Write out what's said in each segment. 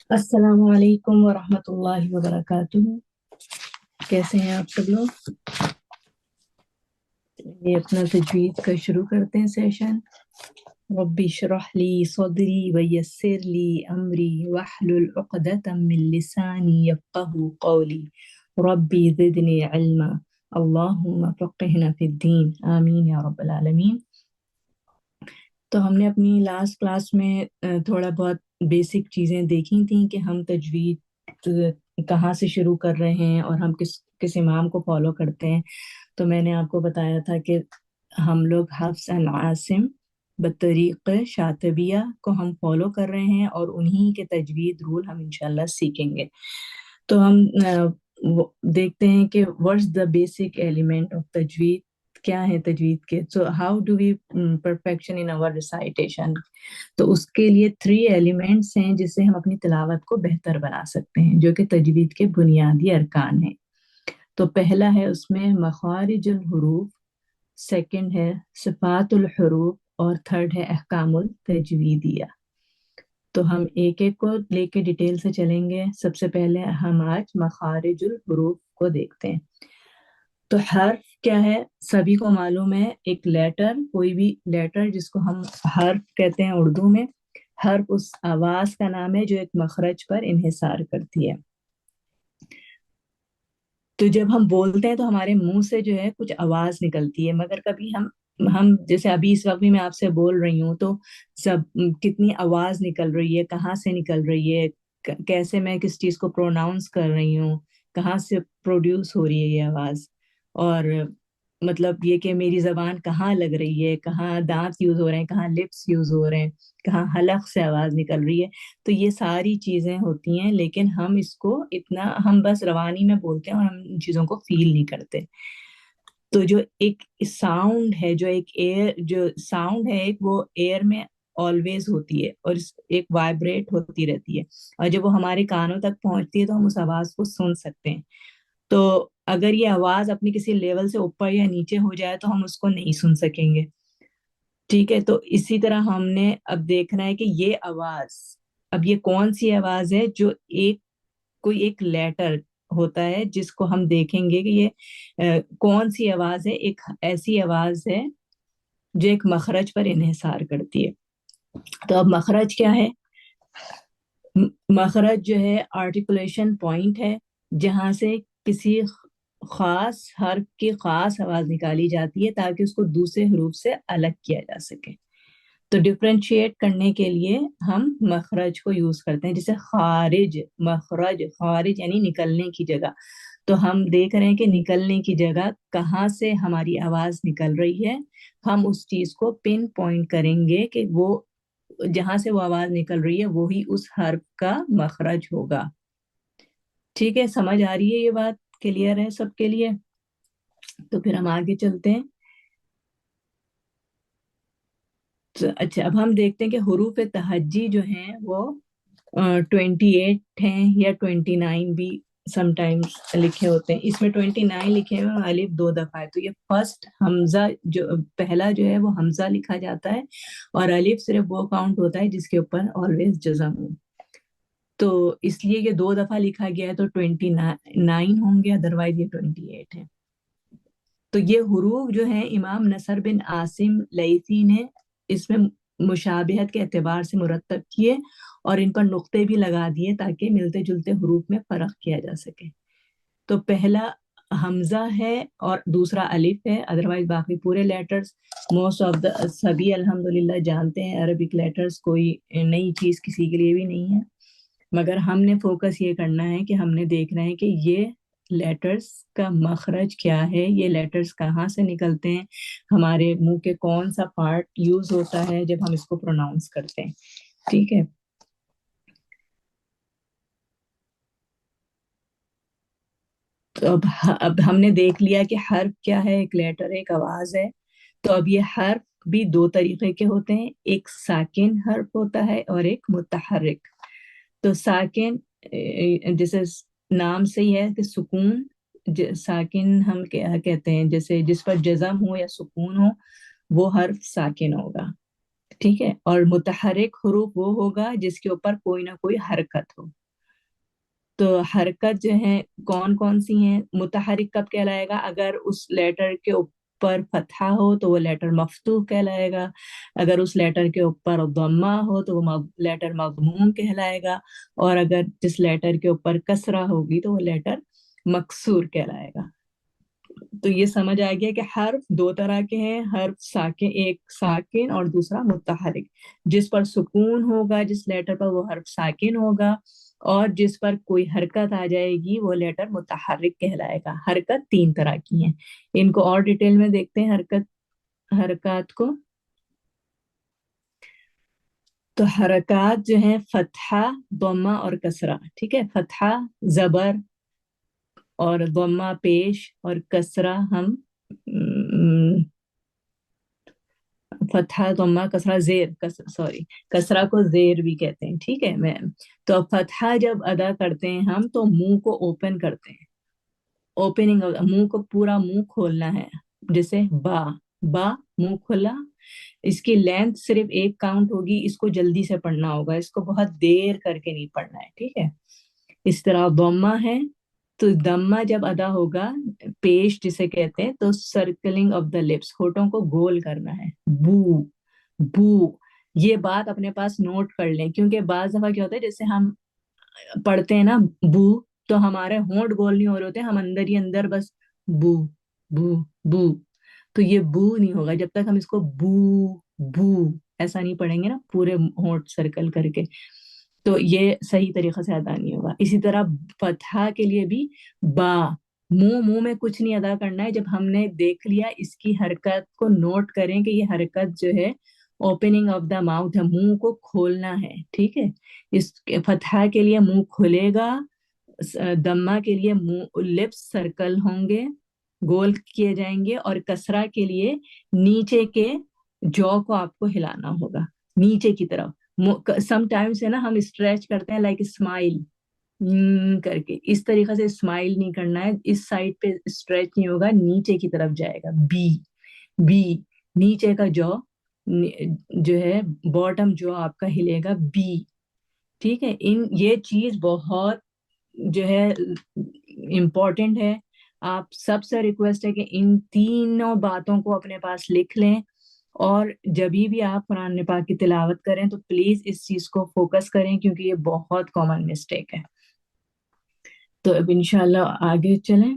अस्सलाम वालेकुम वरहमतुल्लाहि वबरकातुहू। कैसे हैं आप सब लोग? ये अपना तजवीद का शुरू करते हैं सेशन। रब्बी इशरह ली सदरी वयस्सिर ली अमरी वहलुल उक़दतम मिन लिसानी यफ़क़हू क़ौली रब्बी ज़िदनी इल्मा अल्लाहुम्मा फ़क़्हिना फ़िद्दीन आमीन या रब्बल आलमीन। तो हमने अपनी लास्ट क्लास में थोड़ा बहुत बेसिक चीज़ें देखी थी कि हम तजवीद कहाँ से शुरू कर रहे हैं और हम किस किस इमाम को फॉलो करते हैं। तो मैंने आपको बताया था कि हम लोग हफ्स एंड आसिम बतरीक़ शातिबिया को हम फॉलो कर रहे हैं और उन्हीं के तजवीद रूल हम इंशाल्लाह सीखेंगे। तो हम देखते हैं कि what's the basic element of तजवीद, क्या है तजवीद के। So how do we perfection in our recitation. तो उसके लिए 3 एलिमेंट्स हैं जिससे हम अपनी तिलावत को बेहतर बना सकते हैं, जो कि तजवीद के बुनियादी अरकान हैं। तो पहला है उसमें मखारिजुल हुरूफ, सेकंड है सिफातुल हुरूफ और थर्ड है अहकामुल तजवीदिया। तो हम एक एक को लेके डिटेल से चलेंगे। सबसे पहले हम आज मखारिजुल हुरूफ को देखते हैं। तो हर्फ क्या है, सभी को मालूम है। एक लेटर, कोई भी लेटर जिसको हम हर्फ कहते हैं उर्दू में। हर्फ उस आवाज का नाम है जो एक मखरज पर इन्हिसार करती है। तो जब हम बोलते हैं तो हमारे मुंह से जो है कुछ आवाज निकलती है, मगर कभी हम जैसे अभी इस वक्त भी मैं आपसे बोल रही हूँ तो सब कितनी आवाज निकल रही है, कहाँ से निकल रही है, कैसे मैं किस चीज को प्रोनाउंस कर रही हूँ, कहाँ से प्रोड्यूस हो रही है ये आवाज। और मतलब ये कि मेरी जबान कहाँ लग रही है, कहाँ दांत यूज हो रहे हैं, कहाँ लिप्स यूज हो रहे हैं, कहाँ हलक से आवाज निकल रही है। तो ये सारी चीजें होती हैं, लेकिन हम इसको इतना, हम बस रवानी में बोलते हैं और हम इन चीजों को फील नहीं करते। तो जो एक साउंड है, जो एक एयर, जो साउंड है एक, वो एयर में ऑलवेज होती है और एक वाइब्रेट होती रहती है। और जब वो हमारे कानों तक पहुंचती है तो हम उस आवाज को सुन सकते हैं। तो अगर ये आवाज अपनी किसी लेवल से ऊपर या नीचे हो जाए तो हम उसको नहीं सुन सकेंगे। ठीक है, तो इसी तरह हमने अब देखना है कि ये आवाज, अब ये कौन सी आवाज है जो एक, कोई एक लेटर होता है जिसको हम देखेंगे कि ये कौन सी आवाज है। एक ऐसी आवाज है जो एक मखरज पर इन्हिसार करती है। तो अब मखरज क्या है? मखरज जो है आर्टिकुलेशन पॉइंट है, जहां से किसी खास हर्फ की खास आवाज निकाली जाती है ताकि उसको दूसरे हरूफ से अलग किया जा सके। तो डिफरेंशिएट करने के लिए हम मखरज को यूज करते हैं। जैसे खारिज, मखरज, खारिज यानी निकलने की जगह। तो हम देख रहे हैं कि निकलने की जगह कहाँ से हमारी आवाज निकल रही है। हम उस चीज को पिन पॉइंट करेंगे कि वो जहां से वो आवाज निकल रही है वही उस हर्फ का मखरज होगा। ठीक है, समझ आ रही है ये बात? क्लियर है सबके लिए? तो फिर हम आगे चलते हैं। तो अच्छा, अब हम देखते हैं कि हुरूफ तहज्जी जो हैं वो 28 हैं या 29 भी समटाइम्स लिखे होते हैं। इसमें 29 लिखे हुए हैं, अलिफ 2 दफा है। तो ये फर्स्ट हमजा, जो पहला जो है वो हमजा लिखा जाता है और अलिफ सिर्फ वो काउंट होता है जिसके ऊपर ऑलवेज जज़म हो। तो इसलिए ये 2 दफा लिखा गया है तो 29 होंगे, अदरवाइज ये 28 है। तो ये हुरूफ जो है इमाम नसर बिन आसिम लैसी ने इसमें मुशाबिहत के एतबार से मुरतब किए और इन पर नुक्ते भी लगा दिए ताकि मिलते जुलते हुरूफ में फर्क किया जा सके। तो पहला हमजा है और दूसरा अलिफ है, अदरवाइज बाकी पूरे लेटर्स मोस्ट ऑफ द सभी अल्हम्दुलिल्लाह जानते हैं अरबिक लेटर्स, कोई नई चीज किसी के लिए भी नहीं है। मगर हमने फोकस ये करना है कि हमने देखना है कि ये लेटर्स का मखरज क्या है, ये लेटर्स कहाँ से निकलते हैं, हमारे मुंह के कौन सा पार्ट यूज होता है जब हम इसको प्रोनाउंस करते हैं। ठीक है, तो अब हमने देख लिया कि हर्फ क्या है, एक लेटर, एक आवाज है। तो अब ये हर्फ भी 2 तरीके के होते हैं, एक साकिन हर्फ होता है और एक मुतहर्रिक। तो साकिन जैसे नाम से ही है कि सुकून, साकिन हम क्या कहते हैं, जैसे जिस पर जज़म हो या सुकून हो वो हर्फ साकिन होगा। ٹھیک ہے. اور متحرک حروف وہ ہوگا جس کے اوپر کوئی نہ کوئی حرکت ہو. تو حرکت جو ہے کون کون سی ہیں؟ متحرک کب کہلائے گا؟ اگر اس لیٹر کے اوپر فتحہ ہو تو وہ لیٹر مفتوح کہلائے گا. اگر اس لیٹر کے اوپر ضمہ ہو تو وہ لیٹر مضموم کہلائے گا. اور اگر جس لیٹر کے اوپر کسرہ ہوگی تو وہ لیٹر مکسور کہلائے گا. تو یہ سمجھ آ گیا کہ حرف دو طرح کے ہیں. حرف ساکن، ایک ساکن اور دوسرا متحرک. جس پر سکون ہوگا جس لیٹر پر وہ حرف ساکن ہوگا، اور جس پر کوئی حرکت آ جائے گی وہ لیٹر متحرک کہلائے گا. حرکت تین طرح کی ہیں. ان کو اور ڈیٹیل میں دیکھتے ہیں حرکات کو. تو حرکات جو ہیں فتحہ، ضمہ اور کسرہ. ٹھیک ہے. فتحہ زبر اور ضمہ پیش اور کسرہ ہم فتحہ ضمہ کسرہ زیر، کسرہ کو زیر بھی کہتے ہیں. ٹھیک ہے. تو فتحہ جب ادا کرتے ہیں ہم تو منہ کو اوپن کرتے ہیں. اوپننگ منہ کو، پورا منہ کھولنا ہے. جیسے با، منہ کھولا. اس کی لینتھ صرف ایک کاؤنٹ ہوگی. اس کو جلدی سے پڑھنا ہوگا، اس کو بہت دیر کر کے نہیں پڑھنا ہے. ٹھیک ہے. اس طرح ضمہ ہے تو ضمہ جب ادا ہوگا، پیش جسے کہتے ہیں، تو سرکلنگ آف دا لپس، ہونٹوں کو گول کرنا ہے. بو، بو. یہ بات اپنے پاس نوٹ کر لیں، کیونکہ بعض دفعہ کیا ہوتا ہے جیسے ہم پڑھتے ہیں نا بو، تو ہمارے ہونٹ گول نہیں ہو رہے ہوتے، ہم اندر ہی اندر بس بو بو بو. تو یہ بو نہیں ہوگا جب تک ہم اس کو بو بو ایسا نہیں پڑھیں گے نا پورے ہونٹ سرکل کر کے. تو یہ صحیح طریقے سے ادا نہیں ہوگا. اسی طرح فتحہ کے لیے بھی با، منہ میں کچھ نہیں ادا کرنا ہے. جب ہم نے دیکھ لیا اس کی حرکت کو نوٹ کریں کہ یہ حرکت جو ہے اوپننگ آف دا ماؤتھ ہے، منہ کو کھولنا ہے. ٹھیک ہے. اس فتحہ کے لیے منہ کھلے گا، ضمہ کے لیے منہ لپس سرکل ہوں گے، گول کیے جائیں گے. اور کسرہ کے لیے نیچے کے جو کو آپ کو ہلانا ہوگا نیچے کی طرف. سم ٹائمز ہے نا ہم اسٹریچ کرتے ہیں لائک اسمائل کر کے، اس طریقے سے اسمائل نہیں کرنا ہے. اس سائڈ پہ اسٹریچ نہیں ہوگا، نیچے کی طرف جائے گا. Be, be. نیچے کا جو ہے باٹم جو آپ کا ہلے گا، بی. ٹھیک ہے. یہ چیز بہت جو ہے امپورٹنٹ ہے. آپ سب سے ریکویسٹ ہے کہ ان تینوں باتوں کو اپنے پاس لکھ لیں، اور جب بھی آپ قرآن پاک کی تلاوت کریں تو پلیز اس چیز کو فوکس کریں، کیونکہ یہ بہت کامن مسٹیک ہے. تو اب انشاءاللہ آگے چلیں.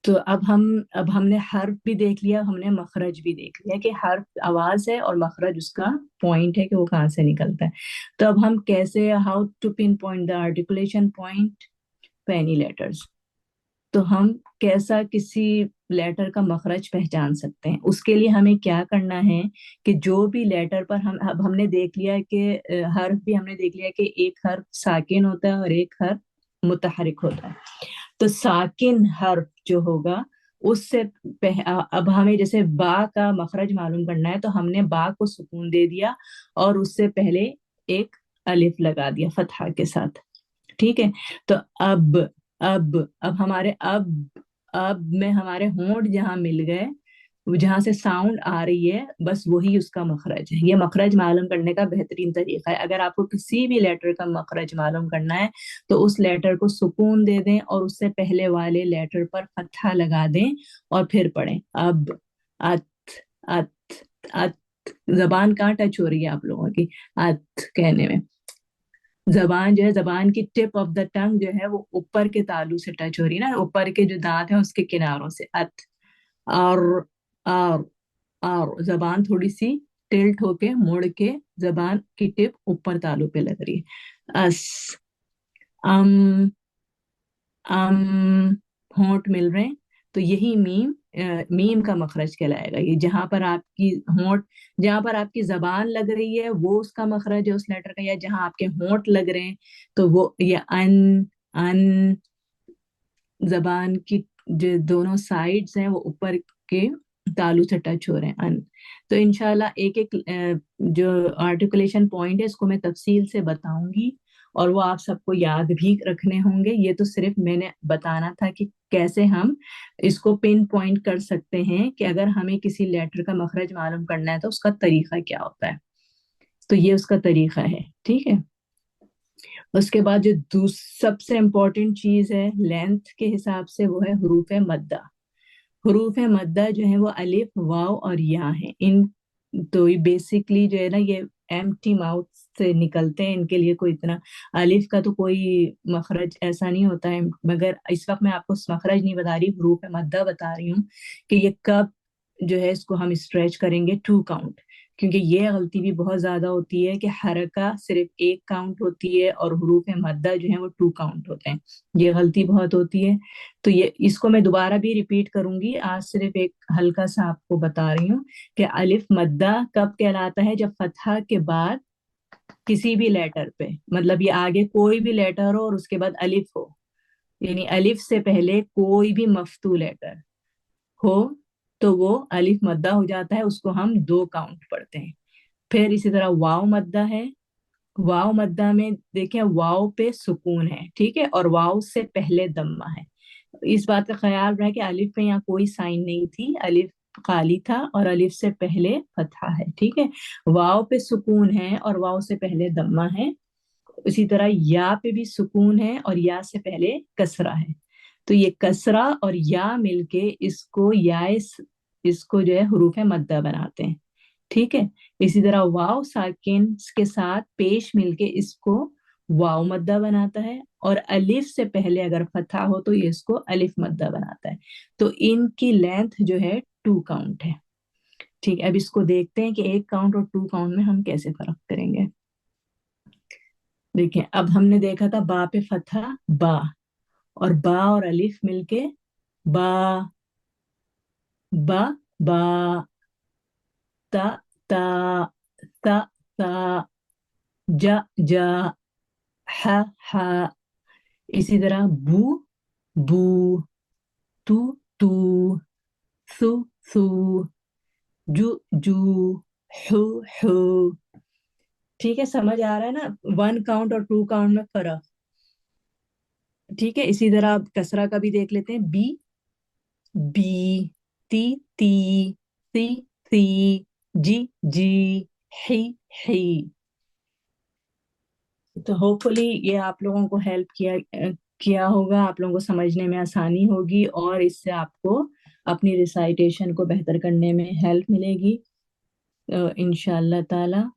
تو اب ہم نے حرف بھی دیکھ لیا، ہم نے مخرج بھی دیکھ لیا کہ حرف آواز ہے اور مخرج اس کا پوائنٹ ہے کہ وہ کہاں سے نکلتا ہے. تو اب ہم کیسے، how to pinpoint the articulation point penny letters. تو ہم کیسا کسی لیٹر کا مخرج پہچان سکتے ہیں؟ اس کے لیے ہمیں کیا کرنا ہے کہ جو بھی لیٹر پر اب ہم نے دیکھ لیا کہ حرف بھی ہم نے دیکھ لیا کہ ایک حرف ساکن ہوتا ہے اور ایک حرف متحرک ہوتا ہے. تو ساکن حرف جو ہوگا اس سے اب ہمیں جیسے با کا مخرج معلوم کرنا ہے تو ہم نے با کو سکون دے دیا اور اس سے پہلے ایک الف لگا دیا فتحہ کے ساتھ. ٹھیک ہے. تو اب ہمارے اب میں ہمارے ہونٹ جہاں مل گئے، جہاں سے ساؤنڈ آ رہی ہے، بس وہی اس کا مخرج ہے. یہ مخرج معلوم کرنے کا بہترین طریقہ ہے. اگر آپ کو کسی بھی لیٹر کا مخرج معلوم کرنا ہے تو اس لیٹر کو سکون دے دیں اور اس سے پہلے والے لیٹر پر فتحہ لگا دیں اور پھر پڑھیں. اب ات ات ات. زبان کہاں ٹچ ہو رہی ہے آپ لوگوں کی ات کہنے میں؟ زبان جو ہے، زبان کی ٹپ آف دا ٹنگ جو ہے وہ اوپر کے تالو سے ٹچ ہو رہی ہے نا، اوپر کے جو دانت ہیں اس کے کناروں سے. ات. اور اور زبان تھوڑی سی ٹلٹ ہو کے مڑ کے زبان کی ٹپ اوپر تالو پہ لگ رہی ہے. اس. ام ہونٹ مل رہے ہیں تو یہی میم کا مخرج کہلائے گا. یہ جہاں پر آپ کی ہونٹ، جہاں پر آپ کی زبان لگ رہی ہے وہ اس کا مخرج ہے اس لیٹر کا، یا جہاں آپ کے ہونٹ لگ رہے ہیں تو وہ یا ان زبان کی جو دونوں سائڈز ہیں وہ اوپر کے تالو سے ٹچ ہو رہے ہیں. ان. تو انشاءاللہ ایک ایک جو آرٹیکولیشن پوائنٹ ہے اس کو میں تفصیل سے بتاؤں گی اور وہ آپ سب کو یاد بھی رکھنے ہوں گے. یہ تو صرف میں نے بتانا تھا کہ कैसे हम इसको पिन पॉइंट कर सकते हैं कि अगर हमें किसी लेटर का मखरज मालूम करना है तो उसका तरीका क्या होता है। तो ये उसका तरीका है, ठीक है। उसके बाद जो सबसे इम्पोर्टेंट चीज है लेंथ के हिसाब से, वो है हरूफ मद्दा। हरूफ मद्दा जो है वो अलिफ, वाव और या है। इन तो ये बेसिकली जो है ना, ये एम्प्टी माउथ से निकलते हैं, इनके लिए कोई इतना अलिफ का तो कोई मखरज ऐसा नहीं होता है। मगर इस वक्त मैं आपको मखरज नहीं बता रही, हरूफ मद्दा बता रही हूँ कि ये कब जो है इसको हम स्ट्रेच करेंगे 2 काउंट। क्योंकि ये गलती भी बहुत ज्यादा होती है कि हरका सिर्फ 1 काउंट होती है और हरूफ मद्दा जो है वो 2 काउंट होते हैं। ये गलती बहुत होती है। तो ये इसको मैं दोबारा भी रिपीट करूंगी, आज सिर्फ एक हल्का सा आपको बता रही हूँ कि अलिफ मद्दा कब कहलाता है, जब फतहा के बाद किसी भी लेटर पे, मतलब ये आगे कोई भी लेटर हो और उसके बाद अलिफ हो, यानी अलिफ से पहले कोई भी मफ्तू लेटर हो तो वो अलिफ मद्दा हो जाता है, उसको हम 2 काउंट पढ़ते हैं। फिर इसी तरह वाव मद्दा है। वाव मद्दा में देखें, वाव पे सुकून है, ठीक है, और वाव से पहले दम्मा है। इस बात का ख्याल रहे कि अलिफ में यहाँ कोई साइन नहीं थी, अलिफ खाली था और अलिफ से पहले फतहा है, ठीक है। वाव पे सुकून है और वाव से पहले दम्मा है। उसी तरह या पे भी सुकून है और या से पहले कसरा है। तो ये कसरा और या मिलके इसको इसको जो है हरूफ मद्दा बनाते हैं, ठीक है। इसी तरह वाव साकिन के साथ पेश मिलके इसको वाव मद्दा बनाता है, और अलिफ से पहले अगर फतहा हो तो ये इसको अलिफ मद्दा बनाता है। तो इनकी लेंथ जो है 2 काउंट है, ठीक है। अब इसको देखते हैं कि 1 काउंट और 2 काउंट में हम कैसे फर्क करेंगे। देखिए, अब हमने देखा था बा पे फतहा बा, और बा और अलिफ मिलके बा, बा बा, ता ता, ता ता, जा जा, हा हा। इसी तरह बू बू, तू तू, सु सु, जू जू, हु हु। ठीक है, समझ आ रहा है ना 1 काउंट और 2 काउंट में फर्क, ठीक है। इसी तरह अब कसरा का भी देख लेते हैं। बी बी, ती ती, सी सी, जी जी, ही ही। तो होपफुली ये आप लोगों को हेल्प किया होगा, आप लोगों को समझने में आसानी होगी और इससे आपको अपनी रिसाइटेशन को बेहतर करने में हेल्प मिलेगी इंशाअल्लाह ताला।